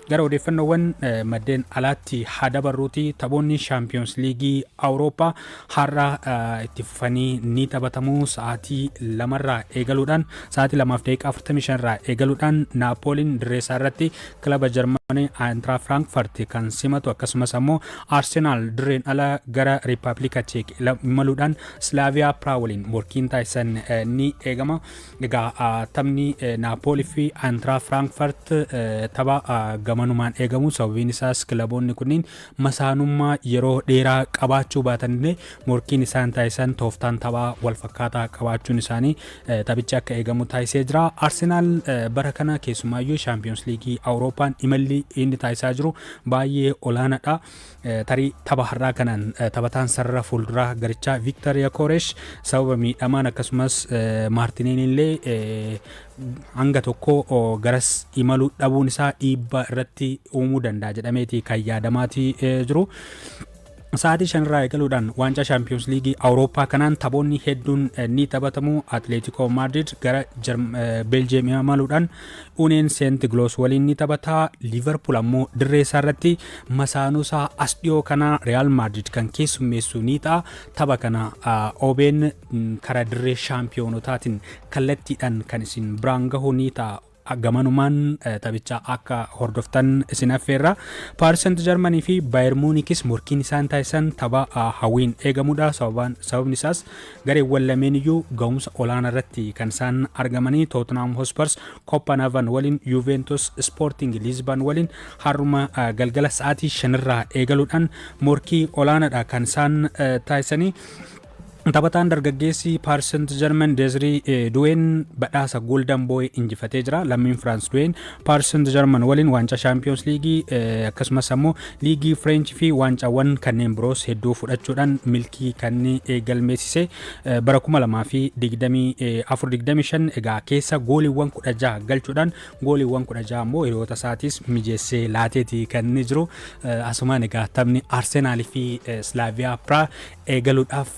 gara odeeffannoowwan maddeen alaatti hadabarruuti taphoonni Champions League Awurooppaa har'a itti fufanii ni taphatamu sa'aatii 2 eegaluudhaan sa'aatii 2:45 eegaluudhaan Naapooliin dirree isaa irratti kilaba Jarmanii Eintracht Frankfurt kan simatu akkasumas ammoo Arsenaal dirreen ala gara Riippaabilika Cheek imaluudhaan Slavia Praha waliin morkiin taasisan ni eegama. Egaa taphni Naapoolii fi Eintracht Frankfurt tapha gamanumaan eegamu sababiin isaas kilaboonni kunniin masaanummaa yeroo dheeraa qabaachuu baatanillee morkiin isaan taasisan tooftaan taphaa wal fakkaataa qabaachuun isaanii taphichi akka eegamu taasisee jira. Arsenaal bara kana keessumaayyuu Champions League Awurooppaan imalli inni taasisaa jiru baay'ee olaanaadha. Tarii tapha har'aa kanaan taphataan sarara fuulduraa garichaa Victor Yokeresh sababa miidhamaan akkasumas Maartineen illee hanga tokko garas imaluu dhabuun isaa dhiibbaa irratti uumuu danda'a jedhameeti kan yaadamaatii jiru. Sa'aatii 5 eegaluudhaan waancaa Champions League Awurooppaa kanaan taphoonni hedduun ni taphatamu. Atletico Madrid gara Belgium imaluudhaan Union Saint-Gilloise waliin ni taphata. Liverpool ammoo dirree isaa irratti masaanuusaa as dhiyoo kana Real Madrid kan keessummeessu ni ta'a. Tapha kana OBN karaa dirree shaampiyoonotaatiin kallattiidhaan kan isin biraan gahu ni ta'a. Gamanumaan taphicha akka hordoftan isin affeerra. Paris Saint-Germain fi Bayern Munich morkiin isaan taasisan tapha hawwiin eegamudha. Sababni isaas gareewwan lameen iyyuu gahumsa olaanaa irratti kan isaan argamanii Tottenham Hotspurs Copenhagen waliin Juventus Sporting Lisbon waliin har'uma galgala sa'aatii 5 eegaluudhaan morkii olaanaadha kan isaan taasisanii. Taphataan dargaggeessi Paris Saint-Germain Desiree Doué badhaasa Golden Boy injifatee jira. Lammiin France Doué Paris Saint-Germain waliin waancaa Champions League akkasumas ammoo liigii French fi waancaawwan kanneen biroos hedduu fudhachuudhaan milkii kan galmeessise bara 2024-25 egaa keessa gooliiwwan 16 galchuudhaan gooliiwwan 16 ammoo hiriyoota isaatis mijeessee laateeti kan jiru. Asumaan egaa taphni Arsenaal fi Slavia Praha eegaluudhaaf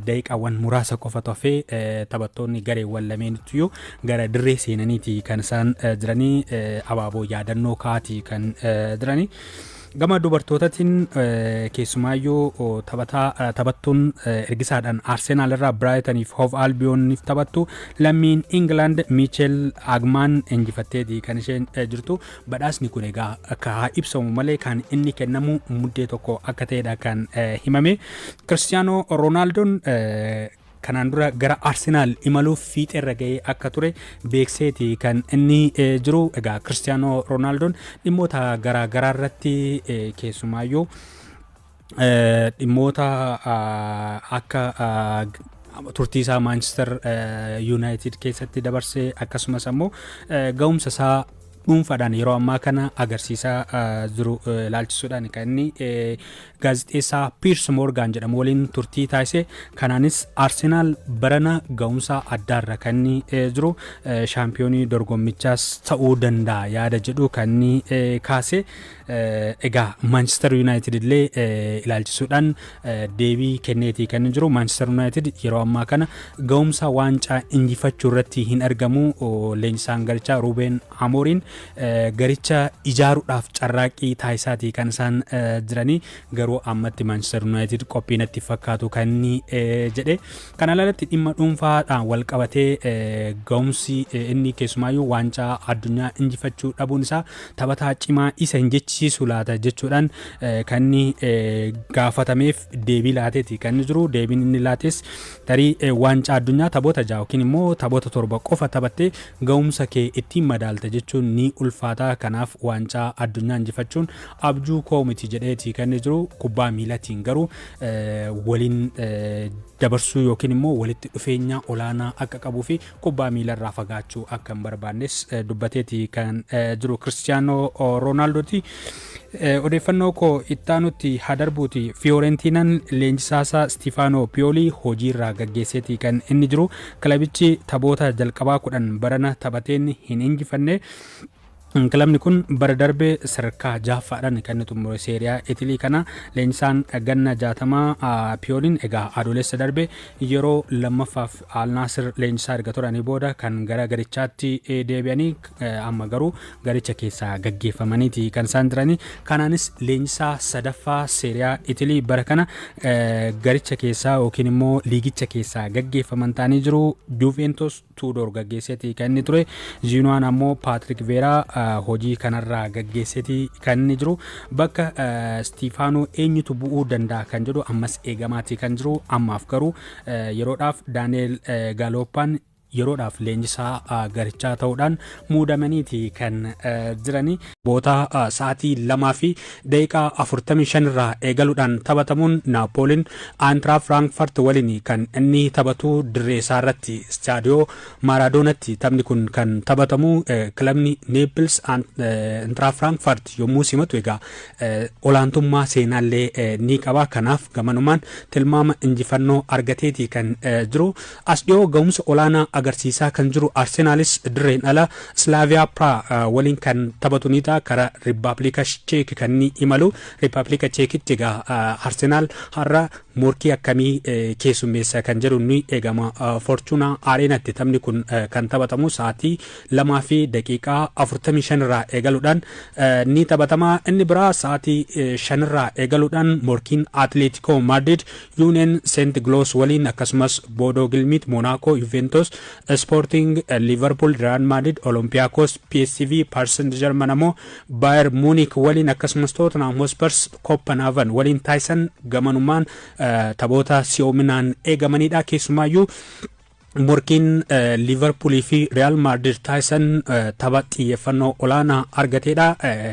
daqiiqaawwan muraasa qofa hafee taphattoonni gareewwan lameenittuu gara dirree seenaniiti kan isaan jiranii abaaboo yaadannoo kaa'atii kan jiranii. Gama dubartootaatiin keessumaayyuu taphattuun ergisaadhaan Arsenaal irraa Brighton fi Hove Albioniif taphattu lammiin England Michel Agman injifatteeti kan isheen jirtu. Badhaasni kun egaa akka ibsamu malee kan inni kennamu muddee tokko akka ta'edha kan himame. Cristiano Ronaldoon kanaan dura gara Arsenaal imaluuf fiixeerra ga'ee akka ture beekseeti kan inni jiru. Egaa Cristiano Ronaldoon dhimmoota garaa garaa irratti keessumaayyuu dhimmoota akka turtii isaa Manchester United keessatti dabarsee akkasumas ammoo gahumsa isaa dhuunfaadhaan yeroo ammaa kana agarsiisaa jiru ilaalchisuudhaan kan inni gaazexeessaa Piers Morgan jedhamu waliin turtii taasise. Kanaanis Arsenaal barana gahumsa addaarra kan inni jiru shaampiyoonii dorgommichaas ta'uu danda'a yaada jedhu kan inni kaase. Egaa Manchester United illee ilaalchisuudhaan deebii kenneetii kan jiru. Manchester United yeroo ammaa kana gahumsa waancaa injifachuu irratti hin argamu. Leenjisaan garichaa Ruben Amorim garicha ijaaruudhaaf carraaqqii taasisaatii kan isaan jiranii. Garuu ammatti Manchester United qophiinatti fakkaatu kan inni jedhe. Kana lalatti dhimma dhuunfaadhaan wal qabatee gahumsi inni keessumaayyuu waancaa addunyaa injifachuu dhabuun isaa taphataa cimaa isa hin jechisiisu laata jechuudhaan kan inni gaafatameef deebii laateeti kan inni jiru. Deebiin inni laates tarii waancaa addunyaa taphoota 6 yookiin immoo taphoota 7 qofa taphattee gahumsa kee ittiin madaalta jechuun ni ulfaata. Kanaaf waancaa addunyaa injifachuun abjuu koo miti jedheeti kan inni jiru. Kubbaa miilaatiin garuu waliin dabarsuu yookiin immoo walitti dhufeenya olaanaa akka qabuu fi kubbaa miilarraa fagaachuu akka hin barbaannes dubbateeti kan jiru Cristiano Ronaldooti. Odeeffannoo koo ittaanutti hadarbuuti. Fiorentinaan leenjisaasaa Stefano Pioli hojiirraa gaggeesseeti kan inni jiru. Kilabichi taphoota jalqabaa 10 barana taphateen hin injifanne. Kilabni kun bara darbee sadarkaa jahaffaadhaan kan xumure seeriyaa Itilii kana leenjisaan ganna 60 Piyooliin egaa adoolessa darbee yeroo lammaffaaf Alnaasir leenjisaa erga turanii booda kan gara garichaatti deebi'anii amma garuu garicha keessaa gaggeeffamaniiti kan isaan jiranii. Kanaanis leenjisaa sadaffaa seeriyaa Itilii bara kana garicha keessaa yookiin immoo liigicha keessaa gaggeeffaman ta'anii jiru. Juventus Tudor gaggeesseeti kan inni ture. Ziino'aan ammoo Patrick Vieira hojii kanarraa gaggeesseeti kan inni jiru. Bakka Stifaanoo eenyutu bu'uu danda'a kan jedhu ammas eegamaati kan jiru. Ammaaf garuu yeroodhaaf Daani'eel Gaalooppaan yeroodhaaf leenjisaa garichaa ta'uudhaan muudamaniiti kan jiranii. Boota sa'aatii 2:45 irraa eegaluudhaan taphatamuun Naapooliin Aantraak Firaankfurt waliin kan inni taphatu dirree isaa irratti istaadiyoo Maaraadoonatti taphni kun kan taphatamu. Kilabni Neepils Aantraak Firaankfurt yommuu simatu egaa olaantummaa seenaallee ni qaba. Kanaaf gamanumaan tilmaama injifannoo argateeti kan jiru. As dhiyoo gahumsa olaanaa agarsiisaa kan jiru Arsenaalis dirreen ala Slavia Praha waliin kan taphatu ni ta'a. Kara Riippaabilika Cheek kan ni imalu. Riippaabilika Cheekitti egaa Arsenaal har'a morkii akkamii keessummeessa kan jedhu ni eegama. Fortuna Areenatti taphni kun kan taphatamu sa'aatii 2:45 irraa eegaluudhaan ni taphatama. Inni biraa sa'aatii 5 irraa eegaluudhaan morkiin Atletico Madrid Union Saint Glos waliin akkasumas Bodo Glimit Monaco Juventus Sporting Liverpool Real Madrid Olympiacos PSV Paris Saint-Germain ammoo Bayern Munich waliin akkasumas Tottenham Hotspur Copenhagen waliin taasisan gamanumaan taphoota si'oominaan eegamanidha. Keessumaayyuu morkiin Liverpoolii fi Real Madrid taasisan tapha xiyyeeffannoo olaanaa argateedha.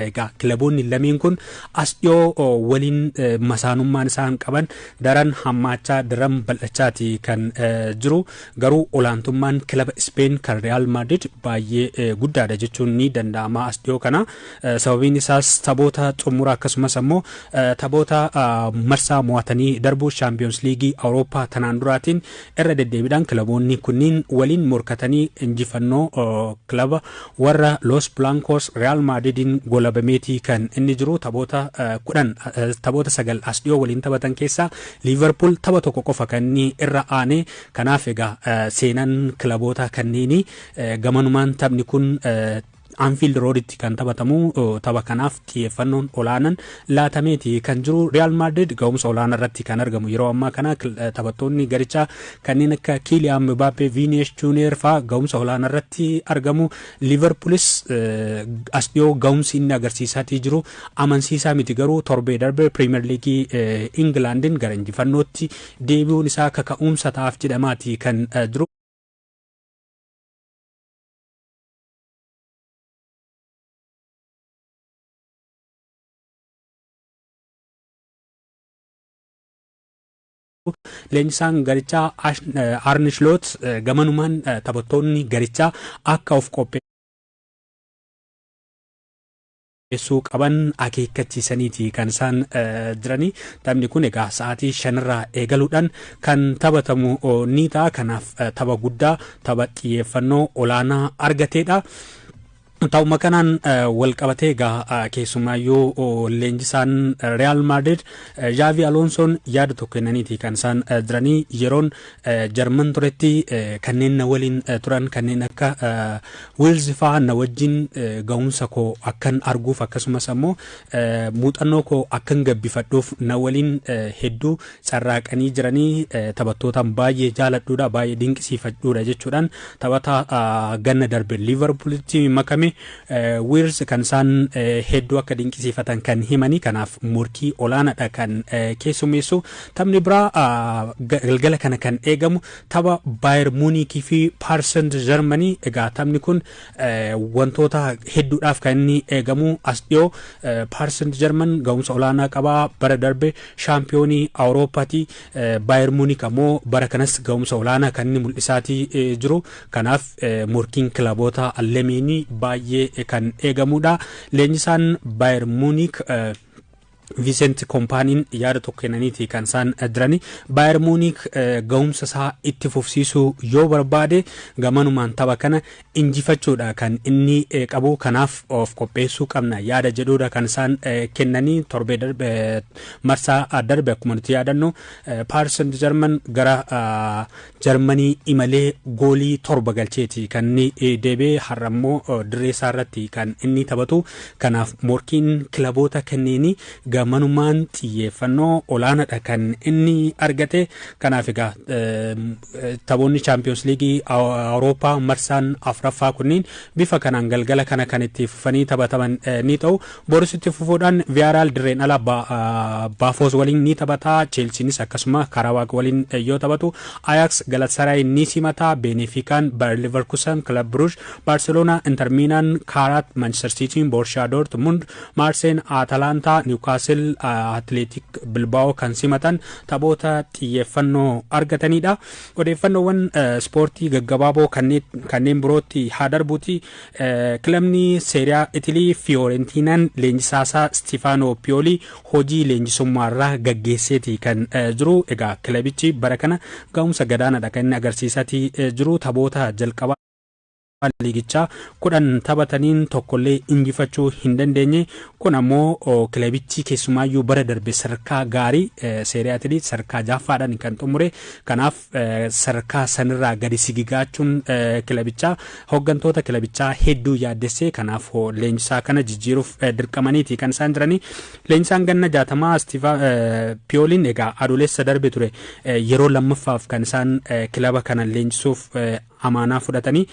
Egaa kilaboonni lameen kun as dhiyoo waliin masaanummaan isaan qaban daran hammaachaa daran bal'achaati kan jiru. Garuu olaantummaan kilaba Spain kan Real Madrid baay'ee guddaadha jechuun ni danda'ama as dhiyoo kana. Sababiin isaas taphoota xumuraa akkasumas ammoo taphoota marsaa mo'atanii darbuu Champions League Awurooppaa tanaan duraatiin irra deddeebiidhaan kilaboonni kunniin waliin morkatanii injifannoo kilaba warra Los Blancos Real Madridin golabameeti kan inni jiru. Taphoota 9 as dhiyoo waliin taphatan keessaa Liverpool tapha tokko qofa kan inni irra aane. Kanaaf egaa seenaan kilaboota kanneeni gamanumaan taphni kun Anfield Roaditti kan taphatamu. Tapha kanaaf xiyyeeffannoon olaanaan laatameeti kan jiru. Real Madrid gahumsa olaanaa irratti kan argamu. Yeroo ammaa kana taphattoonni garichaa kanneen akka Kylian Mbappe, Vinicius Junior fa'aa gahumsa olaanaa irratti argamu. Liverpoolis as dhiyoo gahumsi inni agarsiisaatii jiru amansiisaa miti. Garuu torbee darbee Premier League Englandin gara injifannootti deebi'uun isaa kaka'umsa ta'aaf jedhamaati kan jiru. Leenjisaan garichaa Arne Slot gamanumaan taphattoonni garichaa akka of qopheessuu qaban akeekkachiisaniiti kan isaan jiranii. Taphni kun egaa sa'aatii 5 irraa eegaluudhaan kan taphatamu ni ta'a. Kanaaf tapha guddaa tapha xiyyeeffannoo olaanaa argateedha. Ta'uma kanaan wal qabatee egaa keessumaayyuu leenjisaan Real Madrid Xavi Alonsoon yaada tokko kennaniiti kan isaan jiranii. Yeroon Jarman turetti kanneen na waliin turan kanneen akka Wales fa'aa na wajjin gahumsa koo akkan arguuf akkasumas ammoo muuxannoo koo akkan gabbifadhuuf na waliin hedduu carraaqanii jiranii. Taphattootaan baay'ee jaaladhuudha, baay'ee dinqisiifadhuudha jechuudhaan taphata ganna darbe Liverpoolitti makame Wales kan isaan hedduu akka dinqisiifatan kan himanii. Kanaaf morkii olaanaadha kan keessummeessu. Taphni biraa galgala kana kan eegamu tapha Bayern Munich fi Paris Saint-Germain. Egaa taphni kun wantoota hedduudhaaf kan inni eegamu. As dhiyoo Paris Saint-Germain gahumsa olaanaa qaba. Bara darbe shaampiyoonii Awurooppaati. Bayern Munich ammoo bara kanas gahumsa olaanaa kan inni mul'isaatii jiru. Kanaaf morkiin kilaboota lameenii baay'ee kan eegamudha. Leenjisaan Bayern Munich Vincent Kompaniin yaada tokko kennaniiti kan isaan jirani. Bayern Munich gahumsa isaa itti fufsiisuu yoo barbaade gamanumaan tapha kana injifachuudha kan inni qabu, kanaaf of qopheessuu qabna yaada jedhuudha kan isaan kennanii. Torbee darbe marsaa darbe akkuma nuti yaadannu Paris Saint-Germain gara Jarmanii imalee goolii 7 galcheeti kan inni deebee. Har'a immoo dirree isaa irratti kan inni taphatu, kanaaf morkiin kilaboota kanneenii gamanumaan xiyyeeffannoo olaanaadha kan inni argate. Kanaaf egaa taphoonni Champions League Awurooppaa marsaan afuraffaa kunniin bifa kanaan galgala kana kan itti fufanii taphataman ni ta'u. Boris itti fufuudhaan Villarreal dirreen ala Baafoos waliin ni taphata. Chelseanis akkasuma Karawaag waliin yoo taphatu. Ajax Galatasaray ni simata. Benefikaan Bayer Leverkusen, Club Brugge, Barcelona, Inter Milan, Karat, Manchester City, Borussia Dortmund, Marseille, Atalanta, Newcastle, Athletic Bilbao kan simatan taphoota xiyyeeffannoo argatanidha. Odeeffannoowwan ispoortii gaggabaaboo kanneen birootti haa darbuuti. Kilabni Seeriyaa Itilii Fiorentinaan leenjisaasaa Stefano Pioli hojii leenjisummaarraa gaggeesseeti kan jiru. Egaa kilabichi bara kana gahumsa gadaanaadha kan inni agarsiisaati jiru. Taphoota jalqabaa liigichaa 10 taphataniin tokkollee injifachuu hin dandeenye. Kun ammoo kilabichi keessumaayyuu bara darbe sadarkaa gaarii Seeriyaatti sadarkaa jaffaadhaan kan xumure. Kanaaf sadarkaa sanirraa gadi sigigaachuun kilabichaa hooggantoota kilabichaa hedduu yaaddessee. Kanaaf leenjisaa kana jijjiiruuf dirqamaniiti kan isaan jiranii. Leenjisaan ganna 60 Pioliin egaa adoolessa darbe ture yeroo lammaffaaf kan isaan kilaba kana leenjisuuf amaanaa fudhatanii.